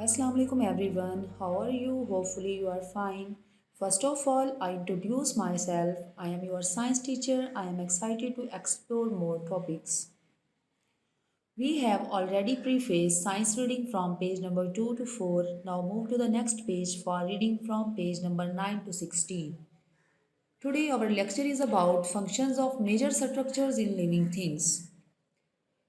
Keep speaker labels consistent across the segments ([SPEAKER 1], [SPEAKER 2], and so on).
[SPEAKER 1] Assalamu alaikum everyone. How are you? Hopefully you are fine. First of all, I introduce myself. I am your science teacher. I am excited to explore more topics. We have already prefaced science reading from page number 2 to 4. Now move to the next page for reading from page number 9 to 16. Today our lecture is about functions of major structures in living things.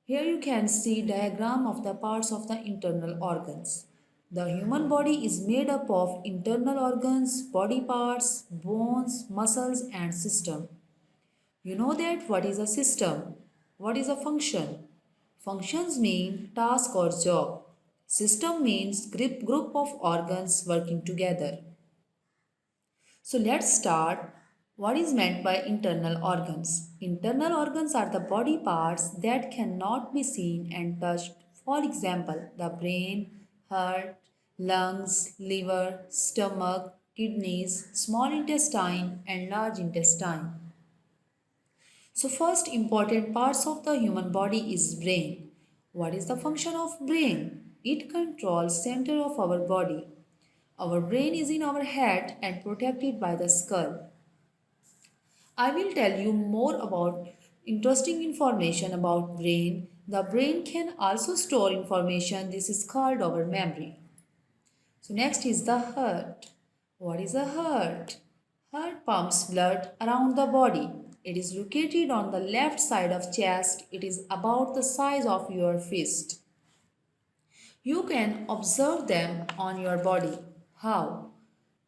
[SPEAKER 1] Here you can see diagram of the parts of the internal organs. The human body is made up of internal organs, body parts, bones, muscles and system. You know that what is a system? What is a function? Functions mean task or job. System means group of organs working together. So let's start. What is meant by internal organs? Internal organs are the body parts that cannot be seen and touched. For example, the brain, heart, lungs, liver, stomach, kidneys, small intestine and large intestine. So first important parts of the human body is brain. What is the function of brain? It controls center of our body. Our brain is in our head and protected by the skull. I will tell you more about interesting information about brain. The brain can also store information. This is called our memory. So next is the heart. What is a heart? Heart pumps blood around the body. It is located on the left side of chest. It is about the size of your fist. You can observe them on your body. How?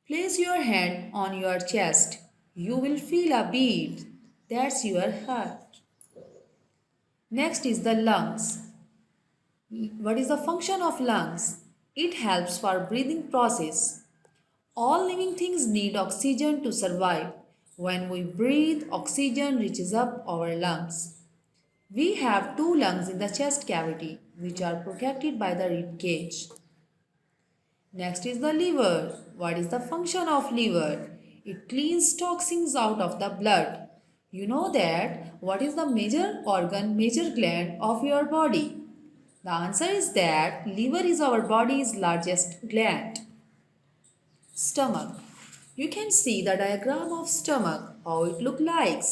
[SPEAKER 1] Place your hand on your chest. You will feel a beat. That's your heart. Next is the lungs. What is the function of lungs? It helps for breathing process. All living things need oxygen to survive. When we breathe, oxygen reaches up our lungs. We have two lungs in the chest cavity, which are protected by the rib cage. Next is the liver. What is the function of liver? It cleans toxins out of the blood. You know that what is the major organ, major gland of your body? The answer is that liver is our body's largest gland. Stomach. You can see the diagram of stomach, how it looks like.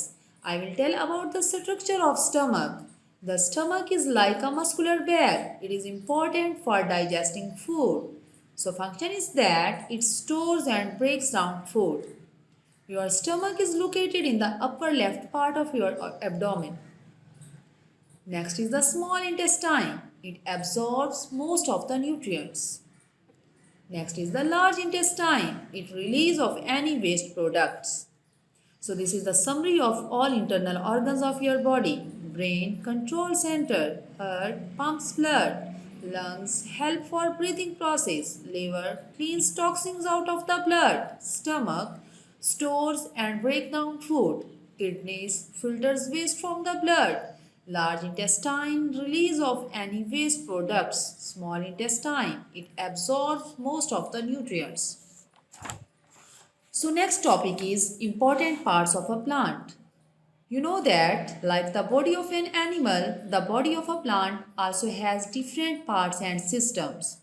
[SPEAKER 1] I will tell about the structure of stomach. The stomach is like a muscular bag. It is important for digesting food. So function is that it stores and breaks down food. Your stomach is located in the upper left part of your abdomen. Next is the small intestine. It absorbs most of the nutrients. Next is the large intestine. It releases of any waste products. So this is the summary of all internal organs of your body. Brain, control center. Heart, pumps blood. Lungs, help for breathing process. Liver, cleans toxins out of the blood. Stomach, stores and break down food. Kidneys, filters waste from the blood. Large intestine, release of any waste products. Small intestine, it absorbs most of the nutrients. So next topic is important parts of a plant. You know that like the body of an animal, the body of a plant also has different parts and systems.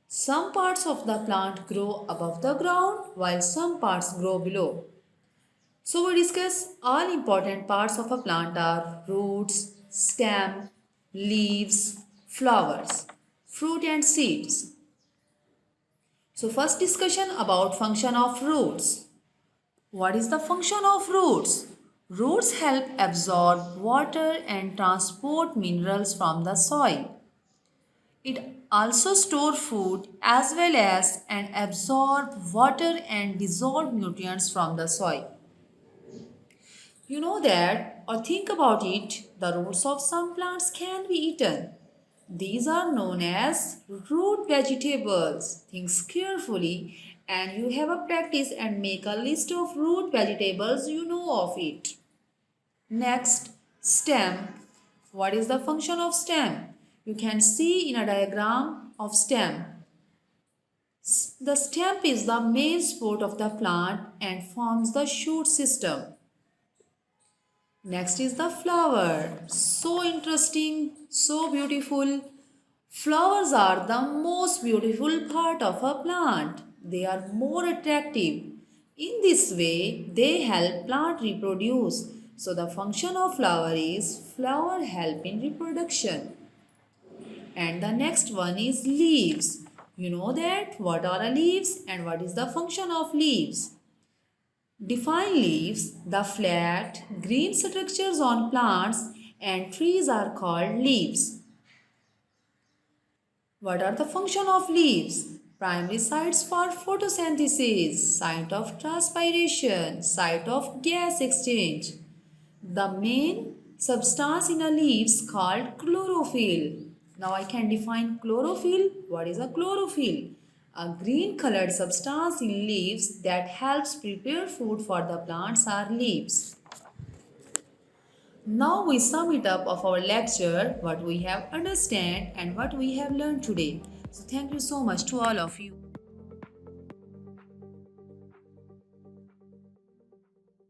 [SPEAKER 1] Some parts of the plant grow above the ground while some parts grow below. So we discuss all important parts of a plant are roots, stem, leaves, flowers, fruit and seeds. So first discussion about function of roots. What is the function of roots? Roots help absorb water and transport minerals from the soil. It also store food as well as and absorb water and dissolve nutrients from the soil. You know that, or think about it, the roots of some plants can be eaten. These are known as root vegetables. Think carefully and you have a practice and make a list of root vegetables you know of it. Next, stem. What is the function of stem? You can see in a diagram of stem. The stem is the main support of the plant and forms the shoot system. Next is the flower. So interesting, so beautiful. Flowers are the most beautiful part of a plant. They are more attractive. In this way, they help plant reproduce. So the function of flower is flower help in reproduction. And the next one is leaves. You know that what are leaves and what is the function of leaves? Define leaves. The flat green structures on plants and trees are called leaves. What are the function of leaves? Primary sites for photosynthesis, site of transpiration, site of gas exchange. The main substance in a leaf is called chlorophyll. Now I can define chlorophyll. What is a chlorophyll? A green colored substance in leaves that helps prepare food for the plants are leaves. Now we sum it up of our lecture, what we have understand and what we have learned today. So thank you so much to all of you.